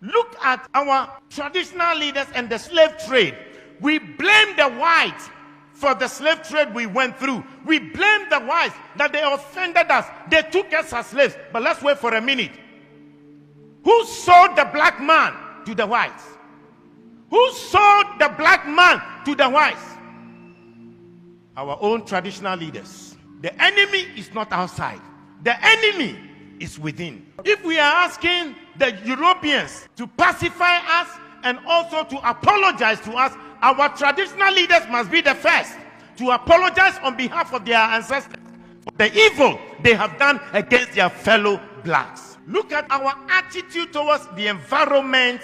Look at our traditional leaders and the slave trade. We blame the whites for the slave trade we went through. We blame the whites that they offended us. They took us as slaves. But let's wait for a minute. Who sold the black man to the whites? Who sold the black man to the whites? Our own traditional leaders. The enemy is not outside. The enemy is within. If we are asking the Europeans to pacify us and also to apologize to us, our traditional leaders must be the first to apologize on behalf of their ancestors for the evil they have done against their fellow blacks. Look at our attitude towards the environment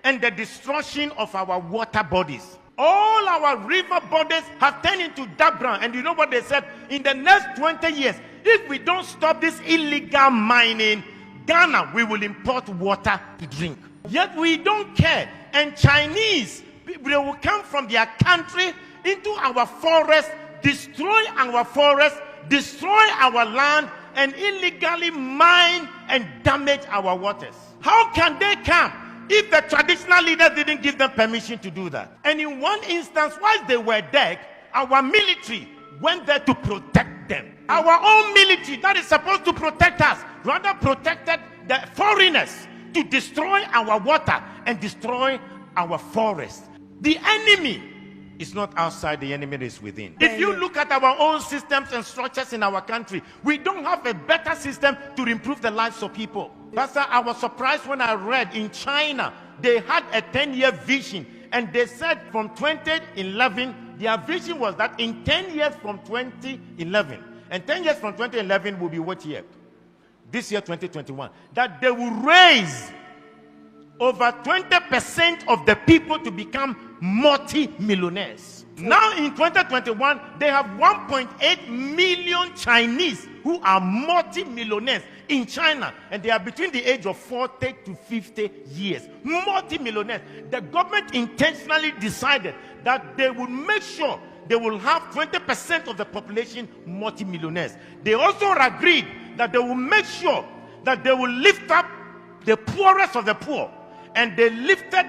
and the destruction of our water bodies. All our river bodies have turned into dark brown. And you know what they said? In the next 20 years, if we don't stop this illegal mining, Ghana, we will import water to drink. Yet we don't care. And Chinese, they will come from their country into our forest, destroy our forest, destroy our land, and illegally mine and damage our waters. How can they come if the traditional leaders didn't give them permission to do that? And in one instance, while they were there, our military went there to protect them. Our own military that is supposed to protect us rather protected the foreigners to destroy our water and destroy our forest. The enemy is not outside, the enemy is within. If you look at our own systems and structures in our country, we don't have a better system to improve the lives of people. Pastor, I was surprised when I read in China, they had a 10-year vision, and they said from 2011, their vision was that in 10 years from 2011, and 10 years from 2011 will be what year? This year, 2021, that they will raise over 20% of the people to become multi-millionaires. Now in 2021, they have 1.8 million Chinese who are multi-millionaires in China, and they are between the age of 40 to 50 years. Multi-millionaires. The government intentionally decided that they would make sure they will have 20% of the population multi-millionaires. They also agreed that they will make sure that they will lift up the poorest of the poor. And they lifted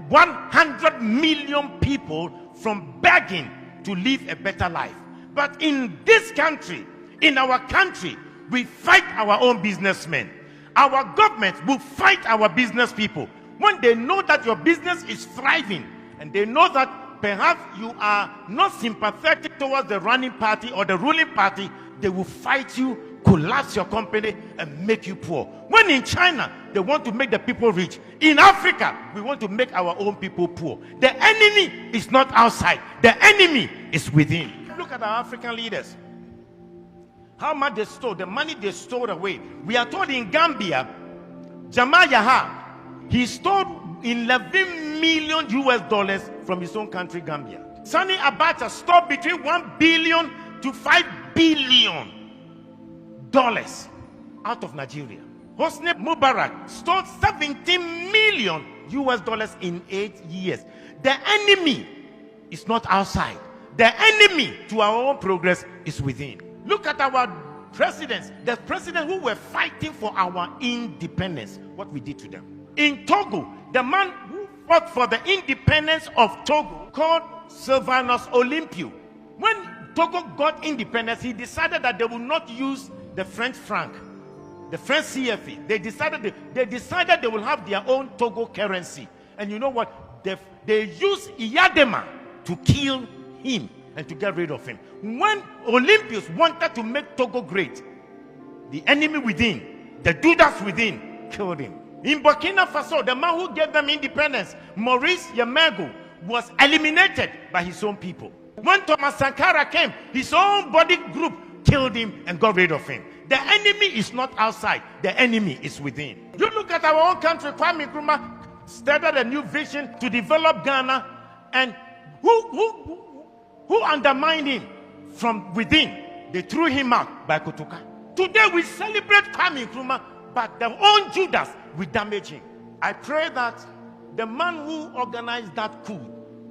100 million people from begging to live a better life. But in this country, in our country, we fight our own businessmen. Our government will fight our business people. When they know that your business is thriving, and they know that perhaps you are not sympathetic towards the running party or the ruling party, they will fight you, collapse your company, and make you poor. When in China, they want to make the people rich. In Africa, we want to make our own people poor. The enemy is not outside. The enemy is within. Look at our African leaders. How much they stole, the money they stole away. We are told in Gambia, Jamal Yaha, he stole $11 million from his own country, Gambia. Sani Abacha stole between $1 billion to $5 billion out of Nigeria. Hosni Mubarak stole $17 million in 8 years. The enemy is not outside. The enemy to our own progress is within. Look at our presidents, the presidents who were fighting for our independence, what we did to them. In Togo, the man who fought for the independence of Togo, called Sylvanus Olympio, when Togo got independence, he decided that they would not use the French franc, the French CFA. They decided they will have their own Togo currency. And you know what? They used Iyadema to kill him and to get rid of him. When Olympius wanted to make Togo great, the enemy within, the Judas within, killed him. In Burkina Faso, the man who gave them independence, Maurice Yamego, was eliminated by his own people. When Thomas Sankara came, his own body group killed him and got rid of him. The enemy is not outside. The enemy is within. You look at our own country, Kwame Nkrumah started a new vision to develop Ghana, and who undermined him from within? They threw him out by Kotoka. Today we celebrate Kwame Nkrumah, but their own Judas will damage him. I pray that the man who organized that coup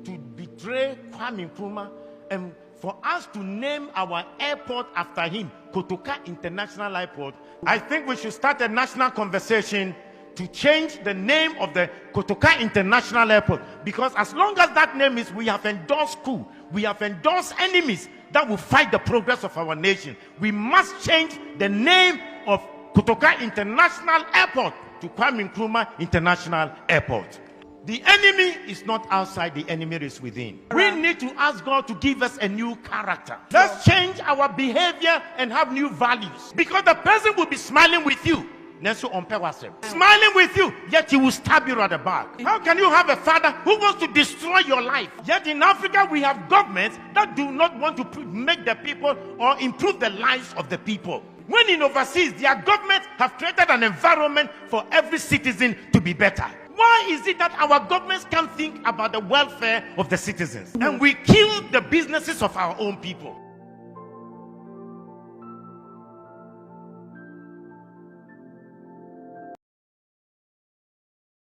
to betray Kwame Nkrumah, and for us to name our airport after him, Kotoka International Airport, I think we should start a national conversation to change the name of the Kotoka International Airport, because as long as that name is, we have endorsed coup, we have endorsed enemies that will fight the progress of our nation. We must change the name of Kotoka International Airport to Kwame Nkrumah International Airport. The enemy is not outside, the enemy is within. We need to ask God to give us a new character. Let's change our behavior and have new values. Because the person will be smiling with you, smiling with you, yet he will stab you at the back. How can you have a father who wants to destroy your life? Yet in Africa, we have governments that do not want to make the people or improve the lives of the people. When in overseas, their governments have created an environment for every citizen to be better. Why is it that our governments can't think about the welfare of the citizens? And we kill the businesses of our own people?